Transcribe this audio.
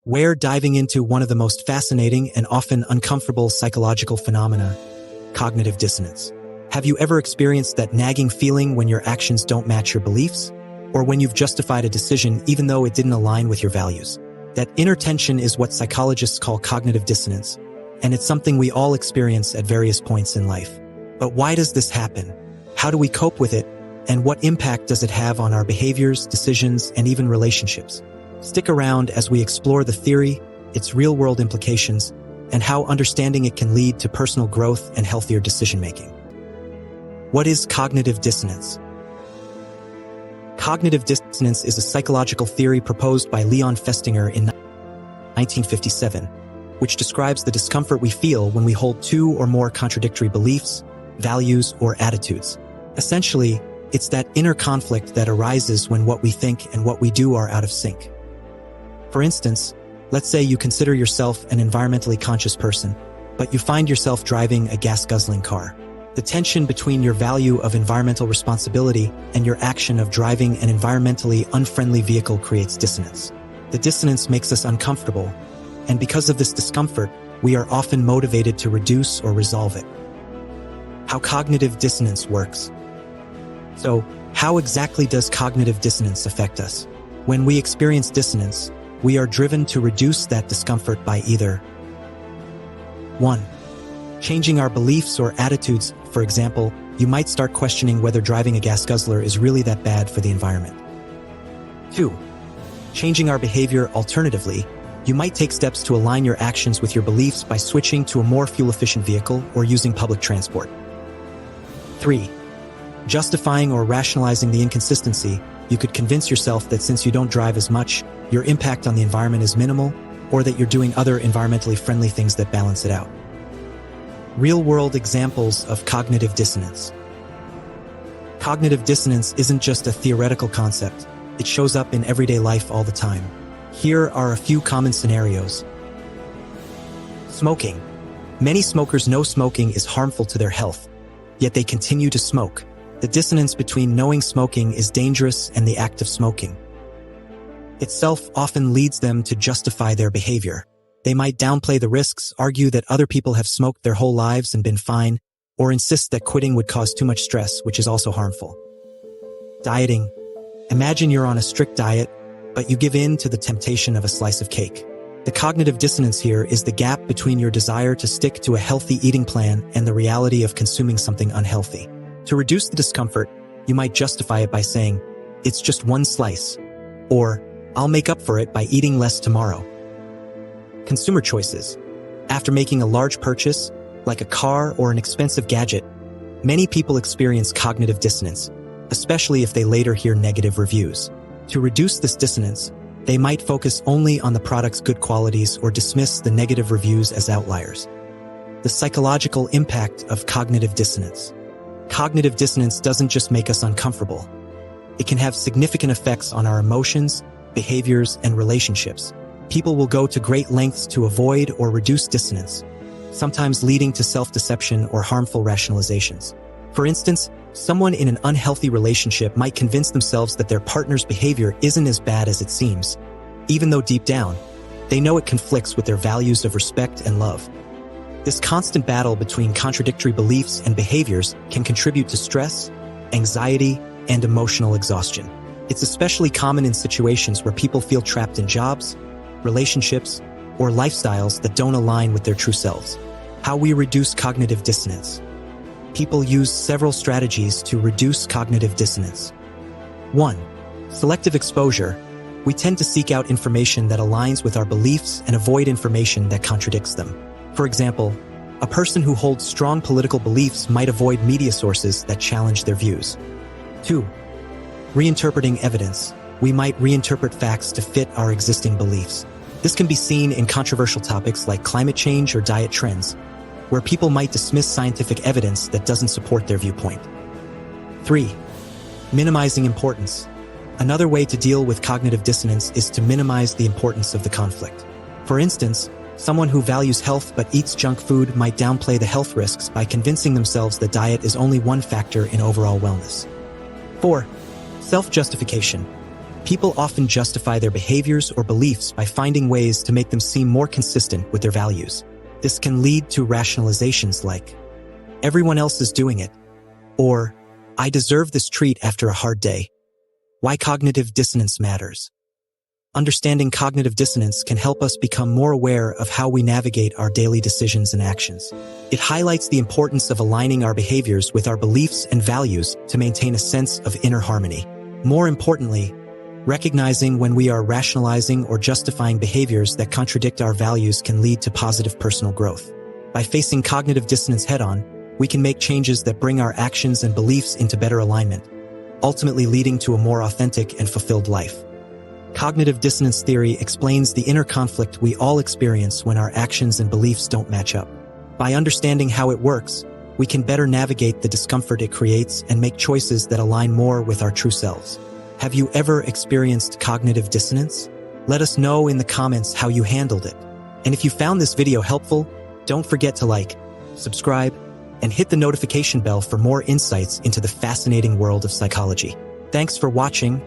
We're diving into one of the most fascinating and often uncomfortable psychological phenomena, cognitive dissonance. Have you ever experienced that nagging feeling when your actions don't match your beliefs? Or when you've justified a decision even though it didn't align with your values? That inner tension is what psychologists call cognitive dissonance, and it's something we all experience at various points in life. But why does this happen? How do we cope with it? And what impact does it have on our behaviors, decisions, and even relationships? Stick around as we explore the theory, its real-world implications, and how understanding it can lead to personal growth and healthier decision-making. What is cognitive dissonance? Cognitive dissonance is a psychological theory proposed by Leon Festinger in 1957, which describes the discomfort we feel when we hold two or more contradictory beliefs, values, or attitudes. Essentially, it's that inner conflict that arises when what we think and what we do are out of sync. For instance, let's say you consider yourself an environmentally conscious person, but you find yourself driving a gas-guzzling car. The tension between your value of environmental responsibility and your action of driving an environmentally unfriendly vehicle creates dissonance. The dissonance makes us uncomfortable, and because of this discomfort, we are often motivated to reduce or resolve it. How cognitive dissonance works. So, how exactly does cognitive dissonance affect us? When we experience dissonance, we are driven to reduce that discomfort by either 1. Changing our beliefs or attitudes. For example, you might start questioning whether driving a gas guzzler is really that bad for the environment. 2. Changing our behavior. Alternatively, you might take steps to align your actions with your beliefs by switching to a more fuel-efficient vehicle or using public transport. 3. Justifying or rationalizing the inconsistency. You could convince yourself that since you don't drive as much, your impact on the environment is minimal, or that you're doing other environmentally friendly things that balance it out. Real-world examples of cognitive dissonance. Cognitive dissonance isn't just a theoretical concept. It shows up in everyday life all the time. Here are a few common scenarios. Smoking. Many smokers know smoking is harmful to their health, yet they continue to smoke. The dissonance between knowing smoking is dangerous and the act of smoking itself often leads them to justify their behavior. They might downplay the risks, argue that other people have smoked their whole lives and been fine, or insist that quitting would cause too much stress, which is also harmful. Dieting. Imagine you're on a strict diet, but you give in to the temptation of a slice of cake. The cognitive dissonance here is the gap between your desire to stick to a healthy eating plan and the reality of consuming something unhealthy. To reduce the discomfort, you might justify it by saying, "It's just one slice," or "I'll make up for it by eating less tomorrow." Consumer choices. After making a large purchase, like a car or an expensive gadget, many people experience cognitive dissonance, especially if they later hear negative reviews. To reduce this dissonance, they might focus only on the product's good qualities or dismiss the negative reviews as outliers. The psychological impact of cognitive dissonance. Cognitive dissonance doesn't just make us uncomfortable. It can have significant effects on our emotions, behaviors, and relationships. People will go to great lengths to avoid or reduce dissonance, sometimes leading to self-deception or harmful rationalizations. For instance, someone in an unhealthy relationship might convince themselves that their partner's behavior isn't as bad as it seems, even though deep down, they know it conflicts with their values of respect and love. This constant battle between contradictory beliefs and behaviors can contribute to stress, anxiety, and emotional exhaustion. It's especially common in situations where people feel trapped in jobs, relationships, or lifestyles that don't align with their true selves. How we reduce cognitive dissonance. People use several strategies to reduce cognitive dissonance. 1. Selective exposure. We tend to seek out information that aligns with our beliefs and avoid information that contradicts them. For example, a person who holds strong political beliefs might avoid media sources that challenge their views. 2. Reinterpreting evidence. We might reinterpret facts to fit our existing beliefs. This can be seen in controversial topics like climate change or diet trends, where people might dismiss scientific evidence that doesn't support their viewpoint. 3. Minimizing importance. Another way to deal with cognitive dissonance is to minimize the importance of the conflict. For instance, someone who values health but eats junk food might downplay the health risks by convincing themselves that diet is only one factor in overall wellness. 4. Self-justification. People often justify their behaviors or beliefs by finding ways to make them seem more consistent with their values. This can lead to rationalizations like, "Everyone else is doing it," or "I deserve this treat after a hard day." Why cognitive dissonance matters. Understanding cognitive dissonance can help us become more aware of how we navigate our daily decisions and actions. It highlights the importance of aligning our behaviors with our beliefs and values to maintain a sense of inner harmony. More importantly, recognizing when we are rationalizing or justifying behaviors that contradict our values can lead to positive personal growth. By facing cognitive dissonance head-on, we can make changes that bring our actions and beliefs into better alignment, ultimately leading to a more authentic and fulfilled life. Cognitive dissonance theory explains the inner conflict we all experience when our actions and beliefs don't match up. By understanding how it works, we can better navigate the discomfort it creates and make choices that align more with our true selves. Have you ever experienced cognitive dissonance? Let us know in the comments how you handled it. And if you found this video helpful, don't forget to like, subscribe, and hit the notification bell for more insights into the fascinating world of psychology. Thanks for watching,